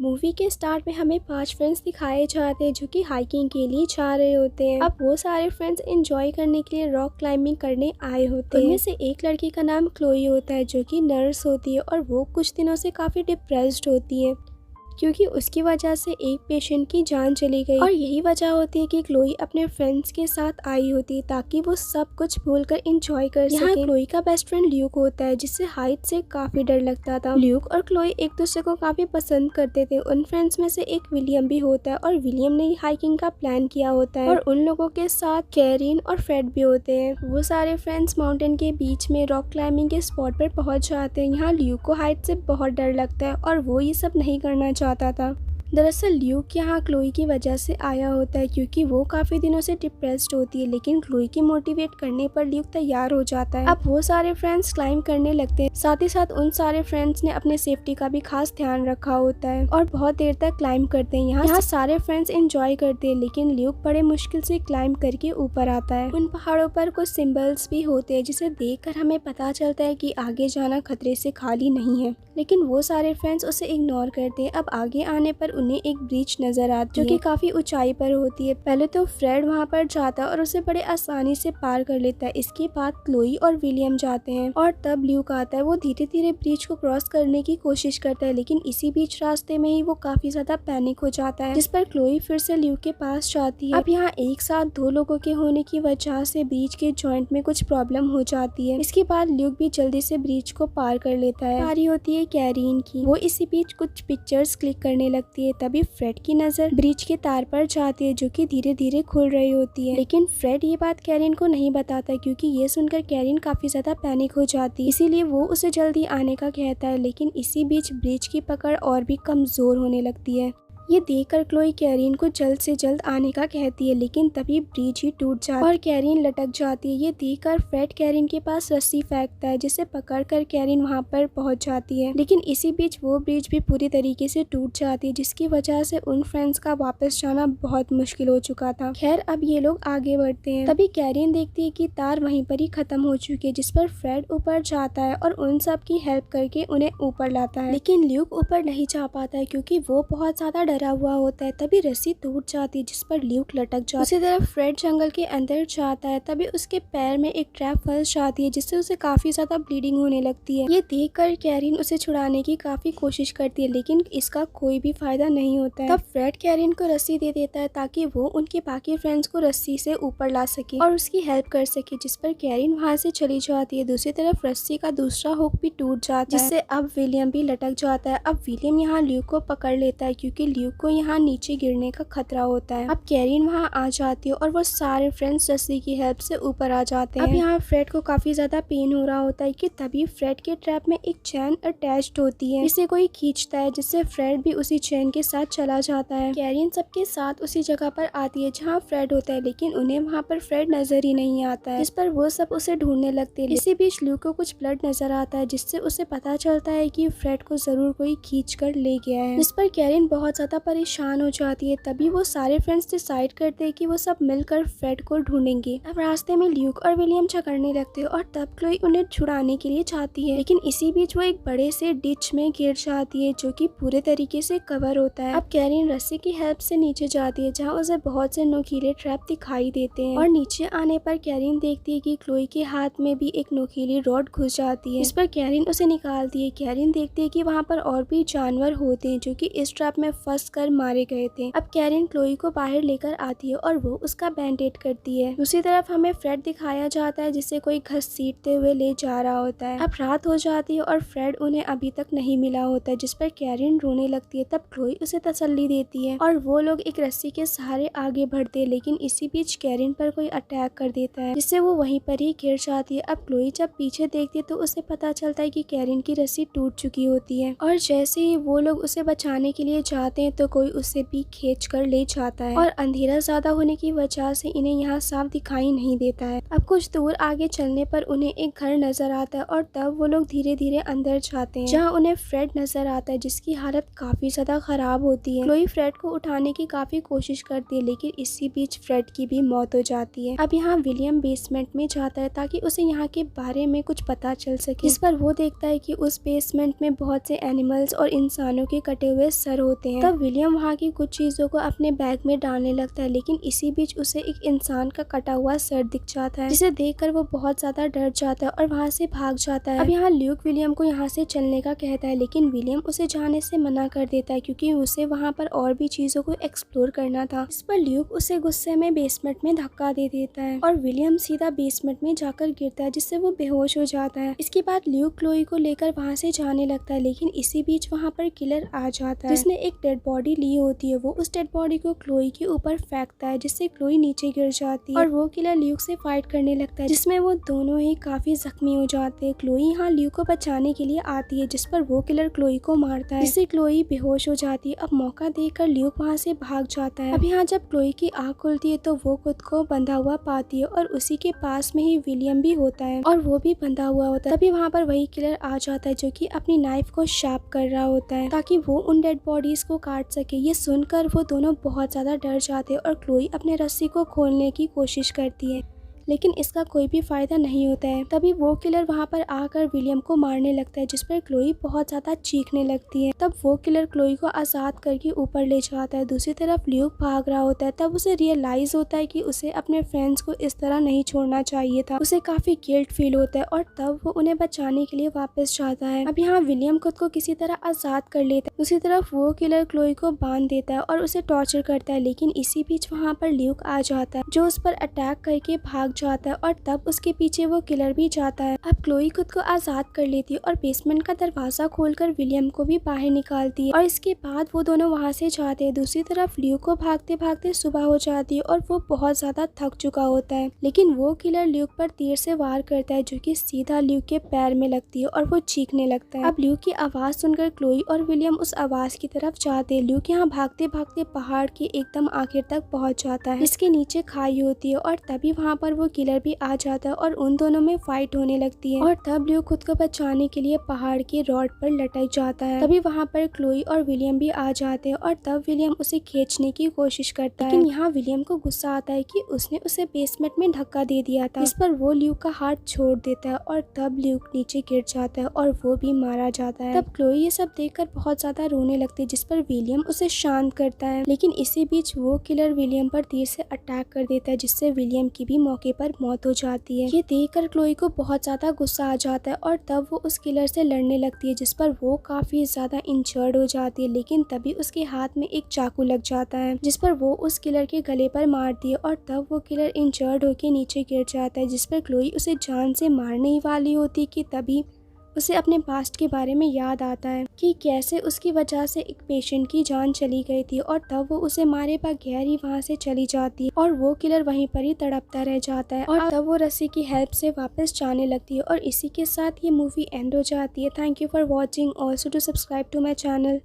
Movie के start में हमें 5 फ्रेंड्स दिखाए जाते हैं जो कि हाइकिंग के लिए जा रहे होते हैं। अब वो सारे फ्रेंड्स एंजॉय करने के लिए रॉक क्लाइंबिंग करने आए होते हैं। उनमें से एक लड़की का नाम क्लोई होता है जो कि नर्स होती है और वो कुछ दिनों से काफी डिप्रेस्ड होती है क्योंकि उसकी वजह से एक पेशेंट की जान चली गई और यही वजह होती है कि क्लोई अपने फ्रेंड्स के साथ आई होती है ताकि वो सब कुछ भूलकर एंजॉय कर सके। यहाँ क्लोई का बेस्ट फ्रेंड ल्यूक होता है जिससे हाइट से काफी डर लगता था। ल्यूक और क्लोई एक दूसरे को काफी पसंद करते थे। उन फ्रेंड्स में से एक विलियम भी होता है और विलियम ने हाइकिंग का प्लान किया होता है और उन लोगों के साथ कैरीन और फ्रेड भी होते हैं। वो सारे फ्रेंड्स माउंटेन के बीच में रॉक क्लाइंबिंग के स्पॉट पर पहुंच जाते हैं। यहाँ ल्यूक को हाइट से बहुत डर लगता है और वो ये सब नहीं करना चाहता था। दरअसल ल्यूक यहाँ क्लोई की वजह से आया होता है क्योंकि वो काफी दिनों से डिप्रेस्ड होती है, लेकिन क्लोई की मोटिवेट करने पर ल्यूक तैयार हो जाता है। अब वो सारे फ्रेंड्स क्लाइंब करने लगते हैं। साथ ही साथ उन सारे फ्रेंड्स ने अपने सेफ्टी का भी खास ध्यान रखा होता है और बहुत देर तक क्लाइंब करते हैं। यहाँ सारे फ्रेंड्स एंजॉय करते हैं, लेकिन ल्यूक बड़े मुश्किल से क्लाइंब करके ऊपर आता है। उन पहाड़ों पर कुछ सिंबल्स भी होते हैं जिसे देखकर हमें पता चलता है कि आगे जाना खतरे से खाली नहीं है, लेकिन वो सारे फ्रेंड्स उसे इग्नोर करते हैं। अब आगे आने पर उन्हें एक ब्रिज नजर आती है जो कि काफी ऊंचाई पर होती है। पहले तो फ्रेड वहां पर जाता है और उसे बड़े आसानी से पार कर लेता है। इसके बाद क्लोई और विलियम जाते हैं और तब ल्यूक आता है। वो धीरे धीरे ब्रिज को क्रॉस करने की कोशिश करता है, लेकिन इसी बीच रास्ते में ही वो काफी ज्यादा पैनिक हो जाता है, जिस पर क्लोई फिर से ल्यूक के पास जाती है। अब यहाँ एक साथ 2 लोगों के होने की वजह से ब्रिज के जॉइंट में कुछ प्रॉब्लम हो जाती है। इसके बाद ल्यूक भी जल्दी से ब्रिज को पार कर लेता है। पारी होती है कैरीन की। वो इसी बीच कुछ पिक्चर्स क्लिक करने लगती है। तभी फ्रेड की नजर ब्रिज के तार पर जाती है जो कि धीरे धीरे खुल रही होती है, लेकिन फ्रेड ये बात कैरीन को नहीं बताता क्योंकि ये सुनकर कैरीन काफी ज्यादा पैनिक हो जाती है। इसीलिए वो उसे जल्दी आने का कहता है, लेकिन इसी बीच ब्रिज की पकड़ और भी कमजोर होने लगती है। ये देखकर क्लोई कैरीन को जल्द से जल्द आने का कहती है, लेकिन तभी ब्रिज ही टूट जाता है और कैरीन लटक जाती है। ये देखकर फ्रेड कैरीन के पास रस्सी फेंकता है जिसे पकड़कर कैरीन वहां पर पहुंच जाती है, लेकिन इसी बीच वो ब्रिज भी पूरी तरीके से टूट जाती है, जिसकी वजह से उन फ्रेंड्स का वापस जाना बहुत मुश्किल हो चुका था। खैर अब ये लोग आगे बढ़ते हैं। तभी कैरीन देखती है कि तार वहीं पर ही खत्म हो चुकी है, जिस पर फ्रेड ऊपर जाता है और उन सब की हेल्प करके उन्हें ऊपर लाता है, लेकिन ल्यूक ऊपर नहीं जा पाता है क्योंकि वो बहुत ज्यादा डरा हुआ होता है। तभी रस्सी टूट जाती है जिस पर ल्यूक लटक जाता है। उसी तरफ फ्रेड जंगल के अंदर जाता है। तभी उसके पैर में एक ट्रैप फंस जाती है जिससे उसे काफी ज्यादा ब्लीडिंग होने लगती है। ये देखकर कैरीन उसे छुड़ाने की काफी कोशिश करती है, लेकिन इसका कोई भी फायदा नहीं होता है। तब फ्रेड कैरीन को रस्सी दे देता है ताकि वो उनके बाकी फ्रेंड्स को रस्सी से ऊपर ला सके और उसकी हेल्प कर सके, जिस पर कैरीन वहाँ से चली जाती है। दूसरी तरफ रस्सी का दूसरा हुक भी टूट जाता है जिससे अब विलियम भी लटक जाता है। अब विलियम यहाँ ल्यूक को पकड़ लेता है क्योंकि ल्यूक को यहाँ नीचे गिरने का खतरा होता है। अब कैरीन वहाँ आ जाती है और वो सारे फ्रेंड्स रस्सी की हेल्प से ऊपर आ जाते हैं। अब यहाँ फ्रेड को काफी ज्यादा पेन हो रहा होता है कि तभी फ्रेड के ट्रैप में एक चैन अटैच्ड होती है। इसे कोई खींचता है जिससे फ्रेड भी उसी चैन के साथ चला जाता है। कैरीन सबके साथ उसी जगह पर आती है जहाँ फ्रेड होता है, लेकिन उन्हें वहाँ पर फ्रेड नजर ही नहीं आता है, जिस पर वो सब उसे ढूंढने लगते हैं। इसी बीच ल्यूक को कुछ ब्लड नजर आता है जिससे उसे पता चलता है कि फ्रेड को जरूर कोई खींच कर ले गया है, जिस पर कैरीन बहुत ज्यादा परेशान हो जाती है। तभी वो सारे फ्रेंड्स डिसाइड करते हैं कि वो सब मिलकर फ्रेड को ढूंढेंगे। अब रास्ते में ल्यूक और विलियम झगड़ने लगते हैं और तब क्लोई उन्हें छुड़ाने के लिए जाती है, लेकिन इसी बीच वो एक बड़े से डिच में गिर जाती है जो कि पूरे तरीके से कवर होता है। अब कैरीन रस्सी की हेल्प से नीचे जाती है जहाँ उसे बहुत से नुकीले ट्रैप दिखाई देते हैं और नीचे आने पर कैरीन देखती है कि क्लोई के हाथ में भी एक नुकीली रॉड घुस जाती है, इस पर कैरीन उसे निकालती है। कैरीन देखती है कि वहाँ पर और भी जानवर होते हैं जो कि इस ट्रैप में फंस कर मारे गए थे। अब कैरीन क्लोई को बाहर लेकर आती है और वो उसका बैंडेड करती है। दूसरी तरफ हमें फ्रेड दिखाया जाता है जिसे कोई घसीटते हुए ले जा रहा होता है। अब रात हो जाती है और फ्रेड उन्हें अभी तक नहीं मिला होता है, जिस पर कैरीन रोने लगती है। तब क्लोई उसे तसल्ली देती है और वो लोग एक रस्सी के सहारे आगे बढ़ते हैं, लेकिन इसी बीच कैरीन पर कोई अटैक कर देता है जिससे वो वहीं पर ही गिर जाती है। अब क्लोई जब पीछे देखती है तो उसे पता चलता है कि कैरीन की रस्सी टूट चुकी होती है और जैसे ही वो लोग उसे बचाने के लिए जाते हैं तो कोई उसे भी खींच कर ले जाता है और अंधेरा ज्यादा होने की वजह से इन्हें यहाँ साफ दिखाई नहीं देता है। अब कुछ दूर आगे चलने पर उन्हें एक घर नजर आता है और तब वो लोग धीरे धीरे अंदर जाते हैं, जहाँ उन्हें फ्रेड नजर आता है जिसकी हालत काफी ज्यादा खराब होती है। क्लोई फ्रेड को उठाने की काफी कोशिश करती है, लेकिन इसी बीच फ्रेड की भी मौत हो जाती है। अब यहाँ विलियम बेसमेंट में जाता है ताकि उसे यहाँ के बारे में कुछ पता चल सके। इस पर वो देखता है कि उस बेसमेंट में बहुत से एनिमल्स और इंसानों के कटे हुए सर होते हैं। तब विलियम वहाँ की कुछ चीजों को अपने बैग में डालने लगता है, लेकिन इसी बीच उसे एक इंसान का कटा हुआ सर दिख जाता है, जिसे देखकर वो बहुत ज्यादा डर जाता है और वहाँ से भाग जाता है। अब यहाँ ल्यूक विलियम को यहाँ से चलने का कहता है, लेकिन विलियम उसे जाने से मना कर देता है क्योंकि उसे वहाँ पर और भी चीजों को एक्सप्लोर करना था। इस पर ल्यूक उसे गुस्से में बेसमेंट में धक्का दे देता है और विलियम सीधा बेसमेंट में जाकर गिरता है, जिससे वो बेहोश हो जाता है। इसके बाद ल्यूक क्लोई को लेकर वहाँ से जाने लगता है, लेकिन इसी बीच वहाँ पर किलर आ जाता है जिसने एक डेड बॉडी ली होती है। वो उस डेड बॉडी को क्लोई के ऊपर फेंकता है, जिससे क्लोई नीचे गिर जाती है और वो किलर ल्यूक से फाइट करने लगता है, जिसमें वो दोनों ही काफी जख्मी हो जाते हैं। क्लोई यहाँ ल्यूक को बचाने के लिए आती है, जिस पर वो किलर क्लोई को मारता है, जिससे क्लोई बेहोश हो जाती है। अब मौका देखकर ल्यूक वहाँ से भाग जाता है। अब यहाँ जब क्लोई की आँख खुलती है तो वो खुद को बंधा हुआ पाती है और उसी के पास में ही विलियम भी होता है और वो भी बंधा हुआ होता है। तभी वहाँ पर वही किलर आ जाता है जो कि अपनी नाइफ को शार्प कर रहा होता है ताकि वो उन डेड बॉडीज को काट सके। ये सुनकर वो दोनों बहुत ज्यादा डर जाते हैं और क्लोई अपने रस्सी को खोलने की कोशिश करती है, लेकिन इसका कोई भी फायदा नहीं होता है। तभी वो किलर वहाँ पर आकर विलियम को मारने लगता है, जिस पर क्लोई बहुत ज्यादा चीखने लगती है। तब वो किलर क्लोई को आजाद करके ऊपर ले जाता है। दूसरी तरफ ल्यूक भाग रहा होता है। तब उसे रियलाइज होता है कि उसे अपने फ्रेंड्स को इस तरह नहीं छोड़ना चाहिए था। उसे काफी गिल्ट फील होता है और तब वो उन्हें बचाने के लिए वापस जाता है। अब यहाँ विलियम खुद को किसी तरह आजाद कर लेता है। दूसरी तरफ वो किलर क्लोई को बांध देता है और उसे टॉर्चर करता है, लेकिन इसी बीच वहाँ पर ल्यूक आ जाता है जो उस पर अटैक करके भाग जाता है और तब उसके पीछे वो किलर भी जाता है। अब क्लोई खुद को आजाद कर लेती है और बेसमेंट का दरवाजा खोलकर विलियम को भी बाहर निकालती है और इसके बाद वो दोनों वहाँ से जाते हैं। दूसरी तरफ ल्यूक को भागते भागते सुबह हो जाती है और वो बहुत ज्यादा थक चुका होता है, लेकिन वो किलर ल्यूक पर तीर से वार करता है जो कि सीधा ल्यूक के पैर में लगती है और वो चीखने लगता है। अब ल्यूक की आवाज सुनकर क्लोई और विलियम उस आवाज की तरफ जाते हैं। ल्यूक यहाँ भागते भागते पहाड़ के एकदम आखिर तक पहुँच जाता है, इसके नीचे खाई होती है और तभी वहाँ पर वो किलर भी आ जाता है और उन दोनों में फाइट होने लगती है और तब ल्यूक खुद को बचाने के लिए पहाड़ के रॉड पर लटक जाता है। तभी वहाँ पर क्लोई और विलियम भी आ जाते हैं और तब विलियम उसे खींचने की कोशिश करता है, लेकिन यहाँ विलियम को गुस्सा आता है कि उसने उसे बेसमेंट में धक्का दे दिया था। इस पर वो ल्यूक का हाथ छोड़ देता है और तब ल्यूक नीचे गिर जाता है और वो भी मारा जाता है। तब क्लोई ये सब देखकर बहुत ज्यादा रोने लगती है, जिस पर विलियम उसे शांत करता है, लेकिन इसी बीच वो किलर विलियम पर तीर से अटैक कर देता है, जिससे विलियम की भी मौके पर मौत हो जाती है। ये देखकर क्लोई को बहुत ज्यादा गुस्सा आ जाता है और तब वो उस किलर से लड़ने लगती है, जिस पर वो काफी ज्यादा इंजर्ड हो जाती है, लेकिन तभी उसके हाथ में एक चाकू लग जाता है जिस पर वो उस किलर के गले पर मारती है और तब वो किलर इंजर्ड होकर नीचे गिर जाता है, जिस पर क्लोई उसे जान से मारने ही वाली होती कि तभी उसे अपने पास्ट के बारे में याद आता है कि कैसे उसकी वजह से एक पेशेंट की जान चली गई थी और तब वो उसे मारे बगैर ही वहाँ से चली जाती है और वो किलर वहीं पर ही तड़पता रह जाता है और तब वो रस्सी की हेल्प से वापस जाने लगती है और इसी के साथ ये मूवी एंड हो जाती है। Thank you for watching, also to subscribe to my channel.